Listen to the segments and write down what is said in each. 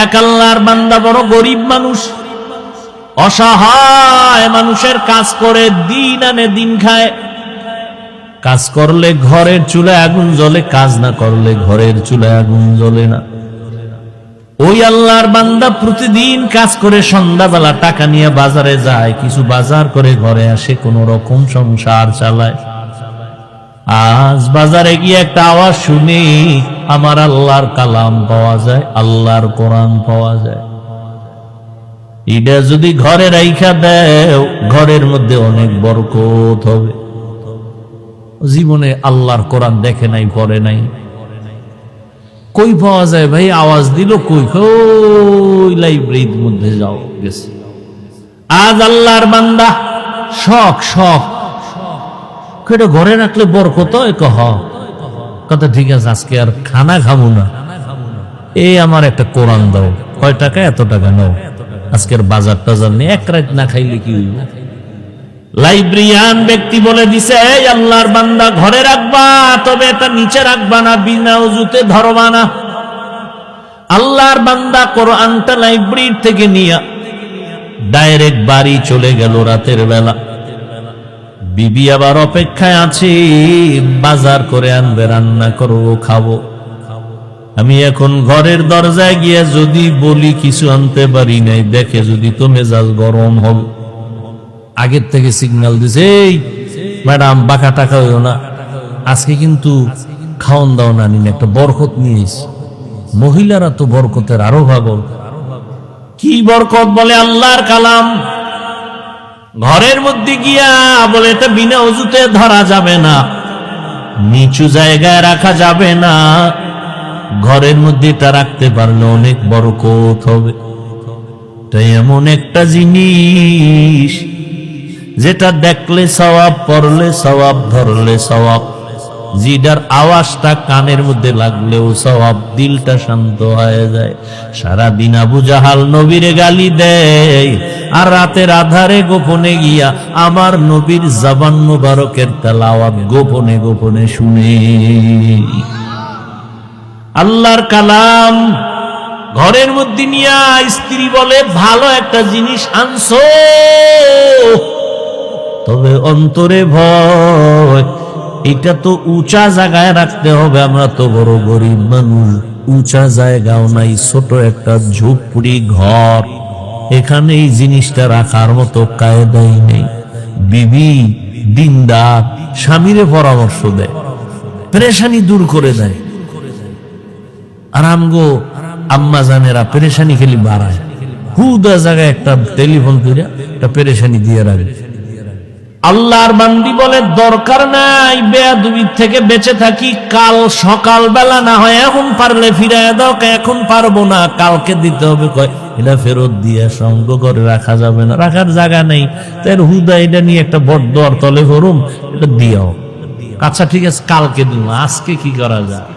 এক আল্লাহর বান্দা বড় গরিব মানুষ, অসহায় মানুষের কাজ করে দিন আনে দিন খায়। কাজ করলে ঘরের চুলায় আগুন জ্বলে, কাজ না করলে ঘরের চুলায় আগুন জ্বলে না। ওই আল্লাহর বান্দা প্রতিদিন কাজ করে সন্ধ্যাবেলা টাকা নিয়ে বাজারে যায়, কিছু বাজার করে ঘরে আসে, কোন রকম সংসার চালায়। আজ বাজারে গিয়ে একটা আওয়াজ শুনি, আমার আল্লাহর কালাম পাওয়া যায়, আল্লাহর কোরআন পাওয়া যায়। এটা যদি ঘরে রাইখা দেও, ঘরের মধ্যে অনেক বরকত হবে। জীবনে আল্লাহর কোরআন দেখে নাই, পড়ে নাই, কই পাওয়া যায় ভাই? আওয়াজ দিল কই? কই লাইব্রেরির মধ্যে যাও, গেছে। আজ আল্লাহর বান্দা শখ শখ এটা ঘরে রাখলে বরকত কথা। ঠিক আছে, আজকে আর খানা খাবো না, এই আমার একটা কোরআন দাও। কয় টাকা? এত টাকা নাও, আজকের বাজার টাজার নিয়ে এক রাত না খাইলে কি হইব? লাইব্রেরিয়ান ব্যক্তি বলে দিছে, এই আল্লাহর বান্দা ঘরে রাখবা, তবে এটা নিচে রাখবা না, বিনা উজুতে ধরবা না। আল্লাহর বান্দা কোরআনটা লাইব্রেরি থেকে নিয়ে ডাইরেক্ট বাড়ি চলে গেল রাতের বেলা। বিবি আবার অপেক্ষায় আছে, বাজার করে আনবে, রান্না করবো, খাবো। আমি এখন ঘরের দরজায় গিয়ে যদি বলি কিছু আনতে পারি নাই, দেখে যদি তো মেজাজ গরম হবে। আগের থেকে সিগন্যাল দিছে, এই ম্যাডাম বাঁকা টাকা হইও না, আজকে কিন্তু খাওন দাও না, নিন একটা বরকত নিয়েছ। মহিলারা তো বরকতের আরো ভাগল। কি বরকত? বলে আল্লাহর কালাম। ঘরের মধ্যে গিয়া বলে এটা বিনা অজুতে ধরা যাবে না, নিচু জায়গায় রাখা যাবে না, ঘরের মধ্যে এটা রাখতে পারলে অনেক বরকত হবে। তাই এমন একটা জিনিস যেটা দেখলে সওয়াব, পড়লে সওয়াব, ধরলে সওয়াব, জিডার আওয়াজটা কানের মধ্যে লাগলেও সওয়াব, দিলটা শান্ত হয়ে যায়। সারাদিন আবু জাহাল নবীরে গালি দেয়, আর রাতের আধারে গোপনে গিয়া আমার নবীর জবান মুবারকের তেলাওয়াত গোপনে গোপনে শুনে। আল্লাহর কালাম ঘরের মধ্যে নিয়া স্ত্রী বলে, ভালো একটা জিনিস আনছো, তবে অন্তরে ভয়, এটা তো উঁচা জায়গায় রাখতে হবে। আমরা তো বড় গরিব মানুষ, উঁচা জায়গাও নাই, ছোট একটা ঝুপড়ি ঘর, এখানে এই জিনিসটা রাখার মতো কায়দাই নেই। বিবি দিনদার স্বামীরে পরামর্শ দেয়, পেরেশানি দূর করে দেয়। আর আমগো আম্মা জানেরা পেরেশানি খেলি বাড়ায়, হুদা জায়গায় একটা টেলিফোন করে একটা পেরেশানি দিয়ে রাখে। আল্লাহর বান্দি বলে, দরকার নাই, বেয়াদবির থেকে বেঁচে থাকি, কাল সকাল বেলা না হয়, এখন পারলে ফিরাইয়া দাও। এখন পারবো না, কালকে দিতে হবে। কয় এটা ফেরত দিয়ে সঙ্গ করে রাখা যাবে না, রাখার জায়গা নেই, তাই হুদা এটা নিয়ে একটা বড় তলে ভরুম, এটা দিও। আচ্ছা ঠিক আছে, কালকে দিব, আজকে কি করা যায়?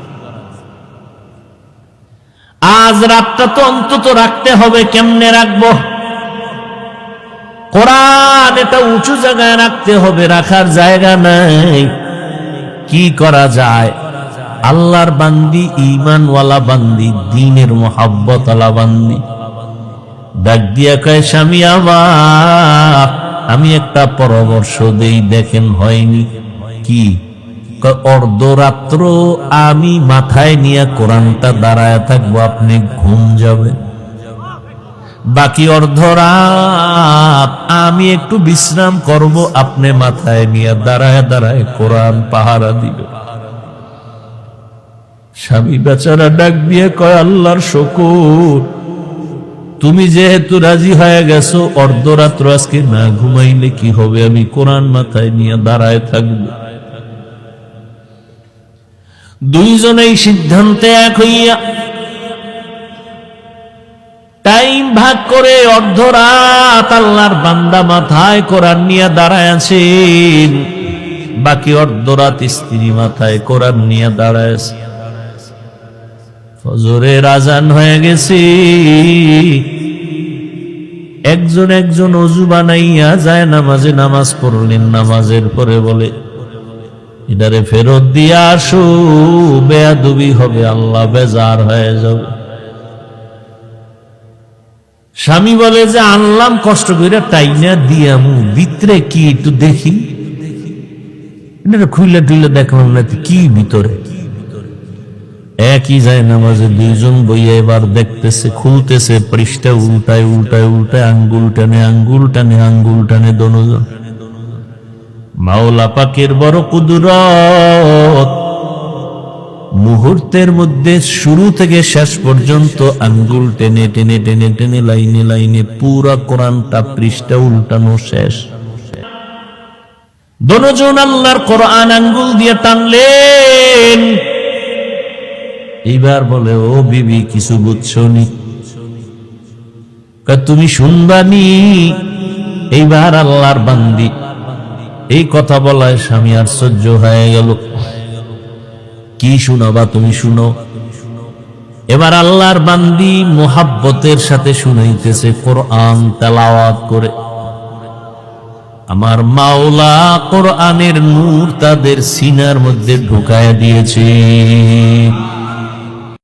আজ রাতটা তো অন্তত রাখতে হবে। কেমনে রাখবো? কোরআন এটা উঁচু জায়গায় রাখতে হবে, রাখার জায়গা নাই। কি করা যায়? আল্লাহর বান্দি, ঈমানওয়ালা বান্দি, দ্বীনের মুহাব্বত ওয়ালা বান্দি ডাক দিয়া কয়, স্বামী আমার, আমি একটা পরামর্শ দেই, দেখেন হয়নি কি? অর্ধরাত্র আমি মাথায় নিয়ে কোরআনটা দাঁড়ায় থাকবো, আপনি ঘুম যাবেন। বাকি অর্ধরাত আমি একটু বিশ্রাম করব, আপনি মাথায় নিয়ে দাঁড়ায় দাঁড়ায় কোরআন পাহারা দিবে। স্বামী বেচারা ডাক দিয়ে কয়, আল্লাহর শুকর, তুমি যেহেতু রাজি হয়ে গেছো, অর্ধরাত্র আজকে না ঘুমাইলে কি হবে, আমি কোরআন মাথায় নিয়ে দাঁড়ায় থাকবো। দুইজনেই সিদ্ধান্তে এক হইয়া টাইম ভাগ করে অর্ধরাত আল্লাহর বান্দা মাথায় কোরআন নিয়ে দাঁড়ায় আছেন, বাকি অর্ধরাত স্ত্রী মাথায় কোরআন নিয়ে দাঁড়ায় আছে। ফজরের আজান হয়ে গেছে, একজন একজন ওযু বানাইয়া যায় নামাজে নামাজ পড়লেন। নামাজের পরে বলে, এটারে ফেরত দিয়ে আসো, বেয়াদবি হবে, আল্লাহ বেজার হয়ে যাবে। স্বামী বলে যে আনলাম কষ্ট করে টাইনা দিয়ামু, ভিতরে কি একটু দেখি, এটা খুইলে টুইলে দেখলাম না কি ভিতরে। একই যায় নামাজে দুইজন বইয়া এবার দেখতেছে, খুলতেছে পৃষ্ঠা, উল্টায় উল্টায় উল্টায় আঙ্গুল টানে আঙ্গুল টানে আঙ্গুল টানে দোনোজন। মাওলা পাকের বড় কুদরত, মুহূর্তের মধ্যে শুরু থেকে শেষ পর্যন্ত আঙ্গুল টেনে টেনে টেনে টেনে লাইনে লাইনে পুরা কোরআনটা পৃষ্ঠা উল্টানো শেষ। দোনোজন আল্লাহর কোরআন আঙ্গুল দিয়ে টানলেন। এইবার বলে, ও বিবি কিছু বুঝছো নি? তুমি শুনবানি। এইবার আল্লাহর বান্দি এই কথা বলায় স্বামী আশ্চর্য হয়ে গেল। কি শুনাবা তুমি শুনো। এবার আল্লাহর বান্দি মোহাব্বতের সাথে শুনাইতেছে কোরআন তেলাওয়াত করে। আমার মাওলা কোরআনের নূর তাদের সিনার মধ্যে ঢুকায় দিয়েছে।